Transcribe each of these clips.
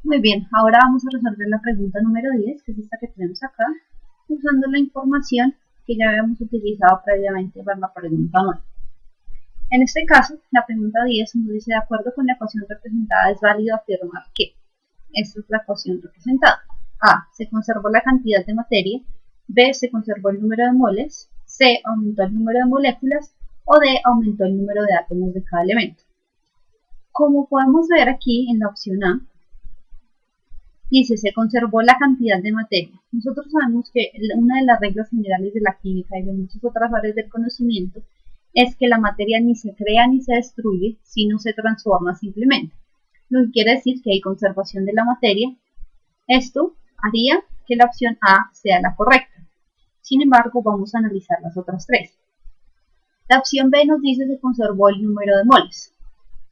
Muy bien, ahora vamos a resolver la pregunta número 10, que es esta que tenemos acá, usando la información que ya habíamos utilizado previamente para la pregunta 9. En este caso, la pregunta 10 nos dice: de acuerdo con la ecuación representada, es válido afirmar que esta es la ecuación representada. A. Se conservó la cantidad de materia. B. Se conservó el número de moles. C. Aumentó el número de moléculas. O D. Aumentó el número de átomos de cada elemento. Como podemos ver aquí en la opción A, dice: se conservó la cantidad de materia. Nosotros sabemos que una de las reglas generales de la química y de muchas otras áreas del conocimiento es que la materia ni se crea ni se destruye, sino se transforma simplemente. Lo que quiere decir que hay conservación de la materia. Esto haría que la opción A sea la correcta. Sin embargo, vamos a analizar las otras tres. La opción B nos dice: se conservó el número de moles.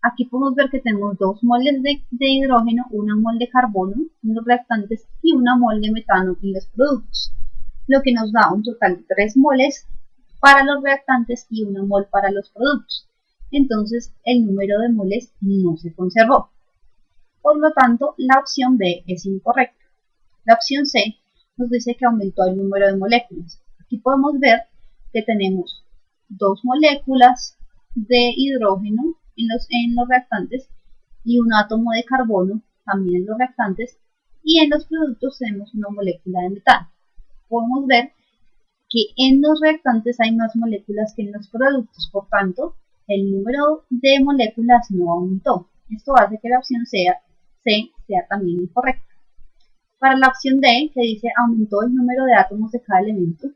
Aquí podemos ver que tenemos 2 moles de hidrógeno, 1 mol de carbono en los reactantes y 1 mol de metano en los productos, lo que nos da un total de 3 moles para los reactantes y 1 mol para los productos. Entonces el número de moles no se conservó. Por lo tanto, la opción B es incorrecta. La opción C nos dice que aumentó el número de moléculas. Aquí podemos ver que tenemos 2 moléculas de hidrógeno en los reactantes y un átomo de carbono también en los reactantes, y en los productos tenemos una molécula de metano. Podemos ver que en los reactantes hay más moléculas que en los productos, por tanto el número de moléculas no aumentó. Esto hace que la opción C sea también incorrecta. Para la opción D, que dice aumentó el número de átomos de cada elemento,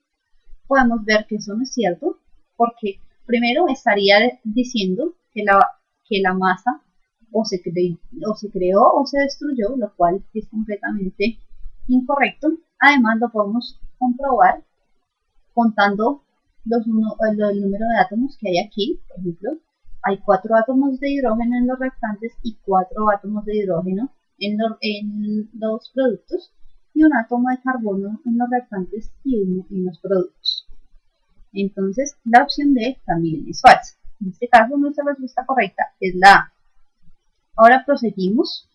podemos ver que eso no es cierto, porque primero estaría diciendo que la masa o se creó o se destruyó, lo cual es completamente incorrecto. Además, lo podemos comprobar contando el número de átomos que hay aquí. Por ejemplo, hay 4 átomos de hidrógeno en los reactantes y 4 átomos de hidrógeno en los productos, y un átomo de carbono en los reactantes y uno en los productos. Entonces, la opción D también es falsa. En este caso, nuestra respuesta correcta es la A. Ahora proseguimos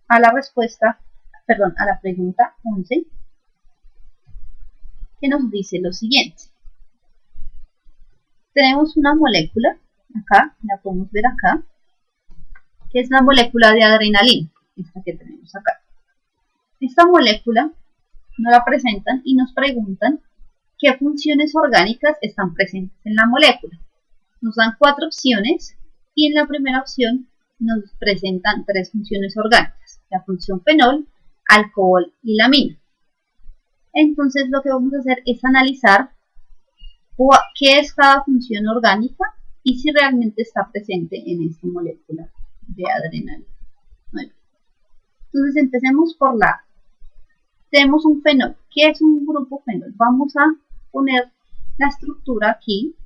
a la pregunta 11, que nos dice lo siguiente. Tenemos una molécula, acá, la podemos ver acá, que es la molécula de adrenalina, esta que tenemos acá. Esta molécula nos la presentan y nos preguntan qué funciones orgánicas están presentes en la molécula. Nos dan 4 opciones y en la primera opción nos presentan 3 funciones orgánicas: la función fenol, alcohol y la amina. Entonces lo que vamos a hacer es analizar qué es cada función orgánica y si realmente está presente en esta molécula de adrenalina. Entonces empecemos por la A. Tenemos un fenol. ¿Qué es un grupo fenol? Vamos a poner la estructura aquí,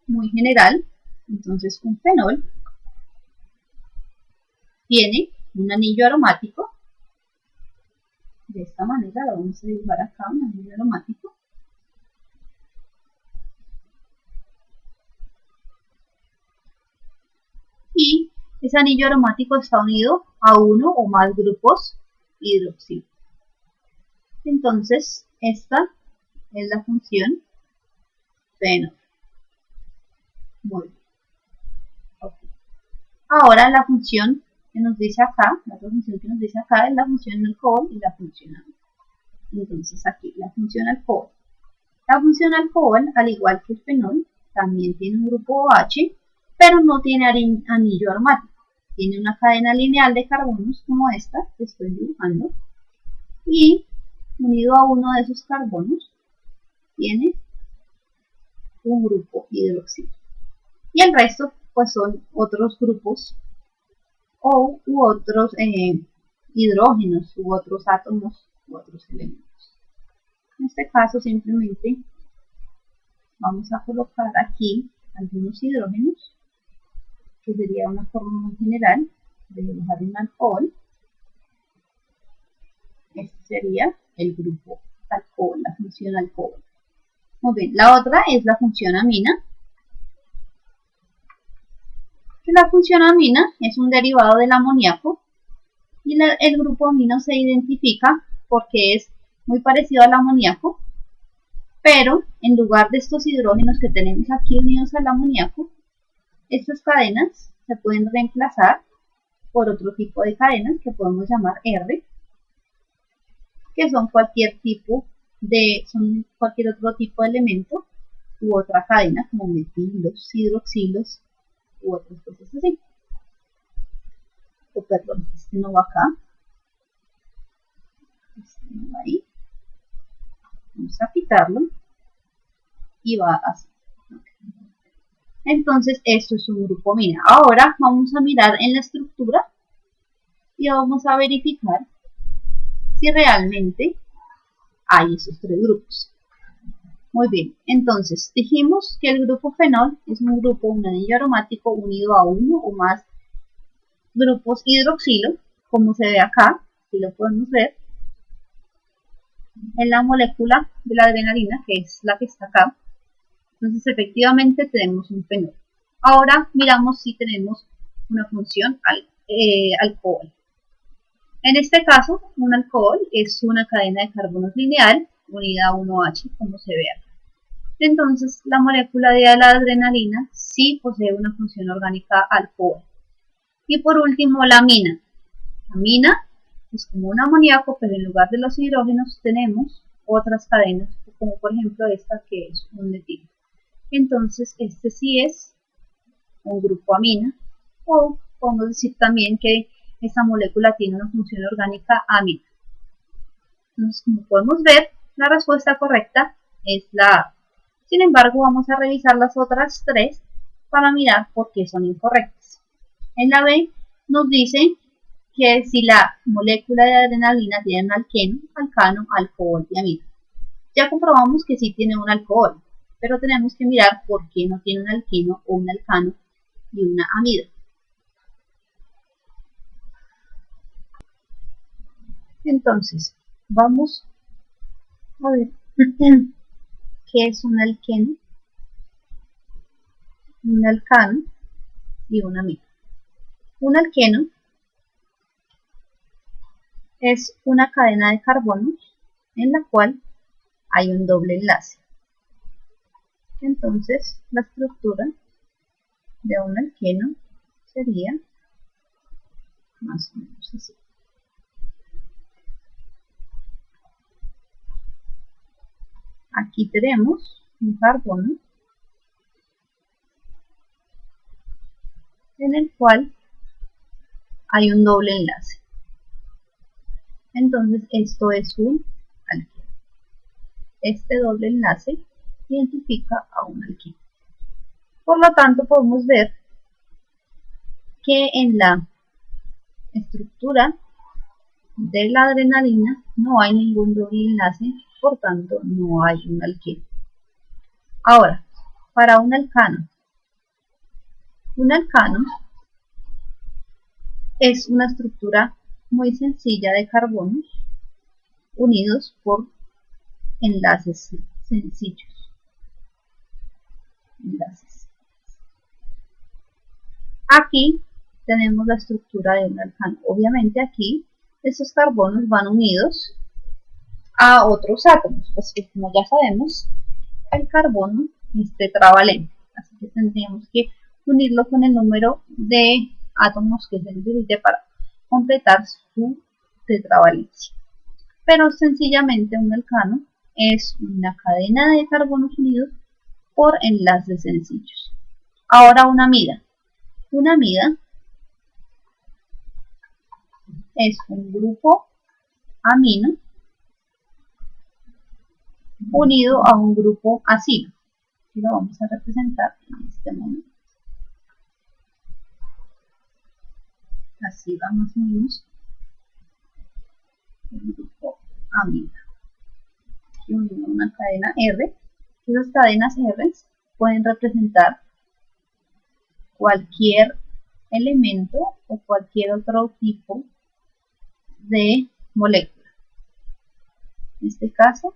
muy general. Entonces un fenol tiene un anillo aromático. De esta manera lo vamos a dibujar acá, un anillo aromático. Y ese anillo aromático está unido a uno o más grupos hidroxilo. Entonces, esta es la función fenol. Muy bien. Okay. Ahora la función que nos dice acá, la otra función que nos dice acá es la función alcohol y la función amina. Entonces aquí la función alcohol. La función alcohol, al igual que el fenol, también tiene un grupo OH, pero no tiene anillo aromático. Tiene una cadena lineal de carbonos como esta que estoy dibujando, y unido a uno de esos carbonos tiene un grupo hidroxilo. Y el resto pues son otros grupos u otros hidrógenos u otros átomos u otros elementos. En este caso simplemente vamos a colocar aquí algunos hidrógenos, que sería una forma muy general de dibujar un alcohol. Este sería el grupo alcohol, la función alcohol. Muy bien, la otra es la función amina. que la función amina es un derivado del amoníaco y el grupo amino se identifica porque es muy parecido al amoníaco, pero en lugar de estos hidrógenos que tenemos aquí unidos al amoníaco, estas cadenas se pueden reemplazar por otro tipo de cadenas que podemos llamar R, que son cualquier otro tipo de elemento u otra cadena como metilos, hidroxilos u otras cosas así. O perdón, este no va acá, este no va ahí. Vamos a quitarlo y va así. Entonces esto es un grupo amina. Ahora vamos a mirar en la estructura y vamos a verificar si realmente hay esos tres grupos. Muy bien, entonces dijimos que el grupo fenol es un grupo, un anillo aromático unido a uno o más grupos hidroxilo, como se ve acá, si lo podemos ver, en la molécula de la adrenalina, que es la que está acá. Entonces efectivamente tenemos un fenol. Ahora miramos si tenemos una función alcohol. En este caso, un alcohol es una cadena de carbonos lineal unida a 1H, como se ve acá. Entonces, la molécula de la adrenalina sí posee una función orgánica alcohol. Y por último, la amina. La amina es como un amoníaco, pero en lugar de los hidrógenos tenemos otras cadenas, como por ejemplo esta que es un metilo. Entonces, este sí es un grupo amina, o podemos decir también que esta molécula tiene una función orgánica amina. Entonces, como podemos ver, la respuesta correcta es la A. Sin embargo, vamos a revisar las otras tres para mirar por qué son incorrectas. En la B nos dice que si la molécula de adrenalina tiene un alqueno, alcano, alcohol y amida. Ya comprobamos que sí tiene un alcohol, pero tenemos que mirar por qué no tiene un alqueno o un alcano y una amida. Entonces, vamos a ver qué es un alqueno, un alcano y una amida. Un alqueno es una cadena de carbonos en la cual hay un doble enlace. Entonces, la estructura de un alqueno sería más o menos así. Aquí tenemos un carbono en el cual hay un doble enlace. Entonces, esto es un alqueno. Este doble enlace identifica a un alqueno. Por lo tanto, podemos ver que en la estructura de la adrenalina no hay ningún doble enlace, por tanto no hay un alqueno. Ahora, para un alcano es una estructura muy sencilla de carbonos unidos por enlaces sencillos. Aquí tenemos la estructura de un alcano. Obviamente aquí estos carbonos van unidos a otros átomos, pues que como ya sabemos, el carbono es tetravalente, así que tendríamos que unirlo con el número de átomos que se necesite para completar su tetravalencia. Pero sencillamente un alcano es una cadena de carbonos unidos por enlaces sencillos. Ahora una amida. Una amida es un grupo amino unido a un grupo acilo. Y lo vamos a representar en este momento. Así va más o menos el grupo amida. Aquí unimos una cadena R. Esas cadenas R pueden representar cualquier elemento o cualquier otro tipo de molécula. En este caso,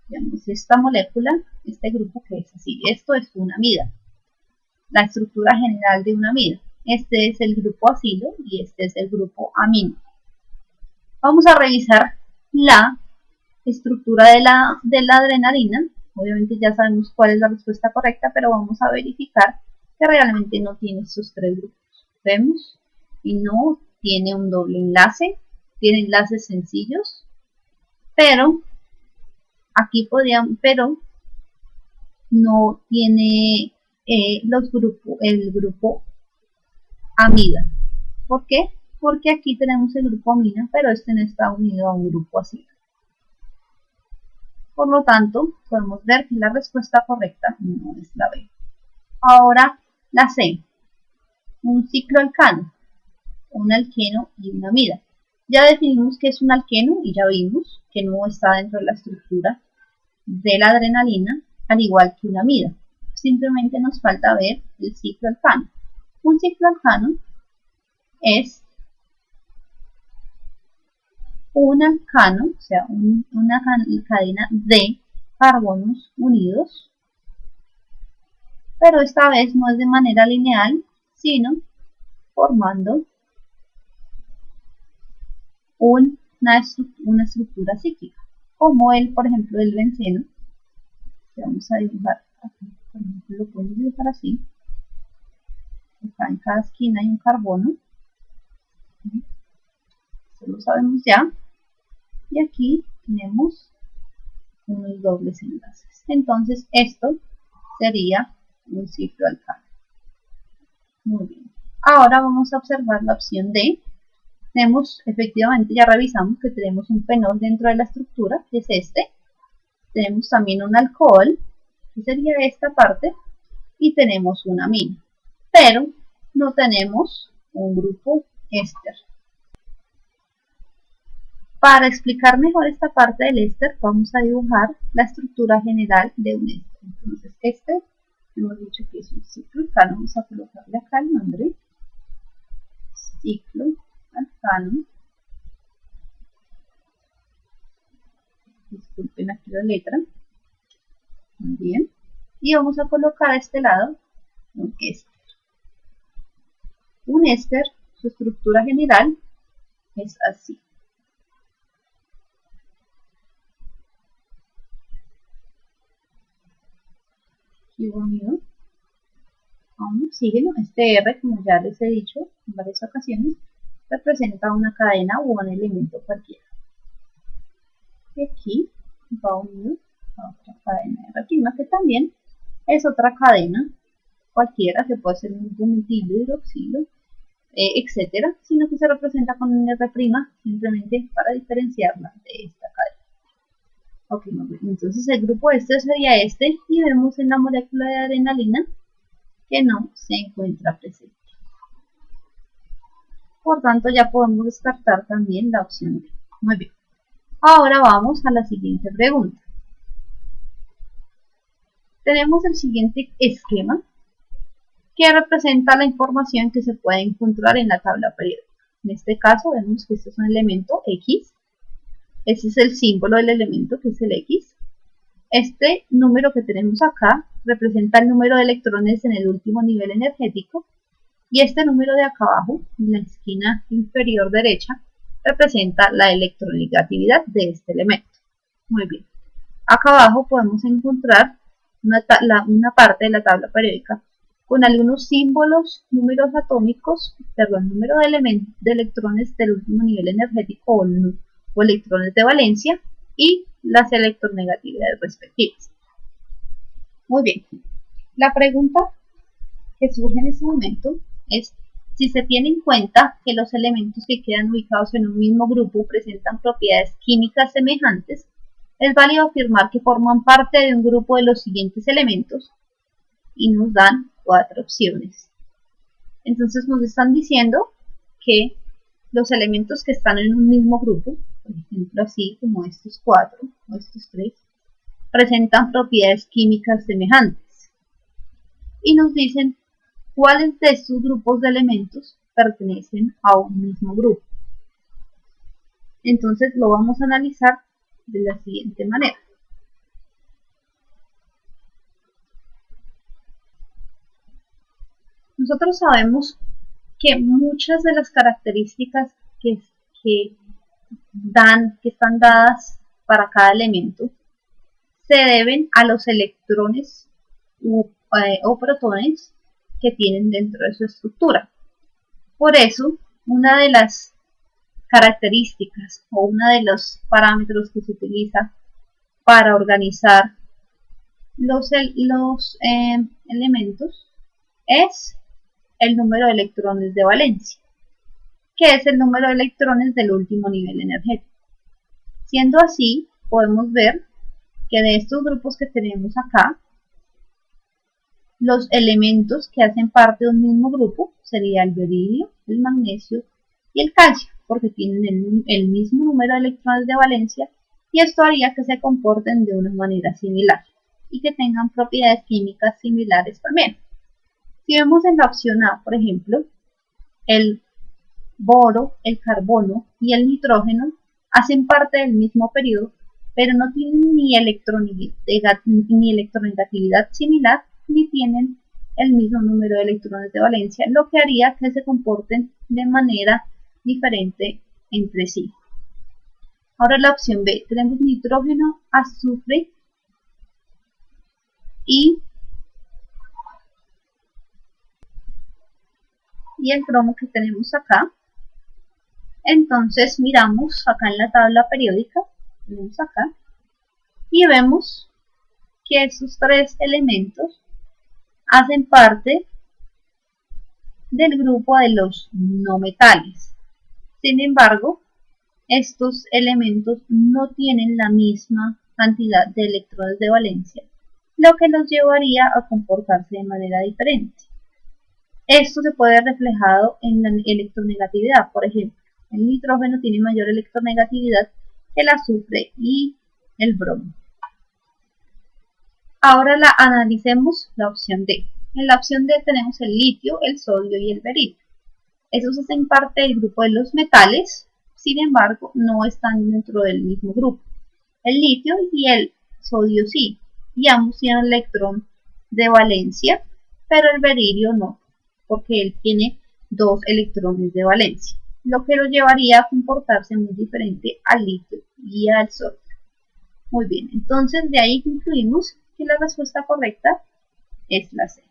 veamos esta molécula, este grupo que es así. Esto es una amida. la estructura general de una amida. Este es el grupo acilo y este es el grupo amino. Vamos a revisar la estructura de la adrenalina. Obviamente ya sabemos cuál es la respuesta correcta, pero vamos a verificar que realmente no tiene estos tres grupos. Vemos y no tiene un doble enlace, tiene enlaces sencillos, pero aquí pero no tiene el grupo amida. ¿Por qué? Porque aquí tenemos el grupo amina, pero este no está unido a un grupo acilo. Por lo tanto, podemos ver que la respuesta correcta no es la B. Ahora, la C. Un cicloalcano, un alqueno y una amida. Ya definimos que es un alqueno y ya vimos que no está dentro de la estructura de la adrenalina, al igual que una amida. Simplemente nos falta ver el cicloalcano. Un cicloalcano es un alcano, o sea, una cadena de carbonos unidos, pero esta vez no es de manera lineal, sino formando una estructura cíclica, como por ejemplo, el benceno, que vamos a dibujar aquí, por ejemplo, lo podemos dibujar así. Acá en cada esquina hay un carbono, esto lo sabemos ya, y aquí tenemos unos dobles enlaces. Entonces esto sería un cicloalcano. Muy bien. Ahora vamos a observar la opción D. Tenemos, efectivamente, ya revisamos que tenemos un fenol dentro de la estructura, que es este. Tenemos también un alcohol, que sería esta parte, y tenemos una amina. Pero no tenemos un grupo éster. Para explicar mejor esta parte del éster, vamos a dibujar la estructura general de un éster. Entonces, hemos dicho que es un cicloalcano. Vamos a colocarle acá el nombre. Cicloalcano. Disculpen aquí la letra. Muy bien. Y vamos a colocar a este lado un éster. Un éster, su estructura general es así. Y unido a un oxígeno, este R, como ya les he dicho en varias ocasiones, representa una cadena o un elemento cualquiera. Y aquí va unido a otra cadena de R', que también es otra cadena cualquiera, que puede ser un metilo, hidroxilo, etcétera, sino que se representa con un R' simplemente para diferenciarla de esta cadena. Ok, entonces el grupo este sería este, y vemos en la molécula de adrenalina que no se encuentra presente. Por tanto, ya podemos descartar también la opción D. Muy bien. Ahora vamos a la siguiente pregunta. Tenemos el siguiente esquema que representa la información que se puede encontrar en la tabla periódica. En este caso vemos que este es un elemento X. Ese es el símbolo del elemento, que es el X. Este número que tenemos acá representa el número de electrones en el último nivel energético, y este número de acá abajo, en la esquina inferior derecha, representa la electronegatividad de este elemento. Muy bien. Acá abajo podemos encontrar una parte de la tabla periódica con algunos símbolos, números atómicos, número de electrones del último nivel energético o electrones de valencia, y las electronegatividades respectivas. Muy bien. La pregunta que surge en este momento es si se tiene en cuenta que los elementos que quedan ubicados en un mismo grupo presentan propiedades químicas semejantes, es válido afirmar que forman parte de un grupo de los siguientes elementos, y nos dan 4 opciones. Entonces nos están diciendo que los elementos que están en un mismo grupo, por ejemplo así como estos 4 o estos 3, presentan propiedades químicas semejantes. Y nos dicen cuáles de estos grupos de elementos pertenecen a un mismo grupo. Entonces lo vamos a analizar de la siguiente manera. Nosotros sabemos que muchas de las características que están dadas para cada elemento se deben a los electrones o protones que tienen dentro de su estructura. Por eso, una de las características o uno de los parámetros que se utiliza para organizar los elementos es el número de electrones de valencia, que es el número de electrones del último nivel energético. Siendo así, podemos ver que de estos grupos que tenemos acá, los elementos que hacen parte de un mismo grupo sería el beridio, el magnesio y el calcio, porque tienen el mismo número de electrones de valencia, y esto haría que se comporten de una manera similar y que tengan propiedades químicas similares también. Si vemos en la opción A, por ejemplo, el boro, el carbono y el nitrógeno hacen parte del mismo periodo, pero no tienen ni electronegatividad similar, ni tienen el mismo número de electrones de valencia, lo que haría que se comporten de manera diferente entre sí. Ahora la opción B, tenemos nitrógeno, azufre y el cromo que tenemos acá. Entonces miramos acá en la tabla periódica, tenemos acá, y vemos que estos tres elementos hacen parte del grupo de los no metales. Sin embargo, estos elementos no tienen la misma cantidad de electrones de valencia, lo que los llevaría a comportarse de manera diferente. Esto se puede ver reflejado en la electronegatividad. Por ejemplo, el nitrógeno tiene mayor electronegatividad que el azufre y el bromo. Ahora analicemos la opción D. En la opción D tenemos el litio, el sodio y el beridio. Esos hacen parte del grupo de los metales, sin embargo, no están dentro del mismo grupo. El litio y el sodio sí, y ambos tienen electrón de valencia, pero el beridio no, porque él tiene 2 electrones de valencia, lo que lo llevaría a comportarse muy diferente al litio y al sodio. Muy bien, entonces de ahí concluimos que la respuesta correcta es la C.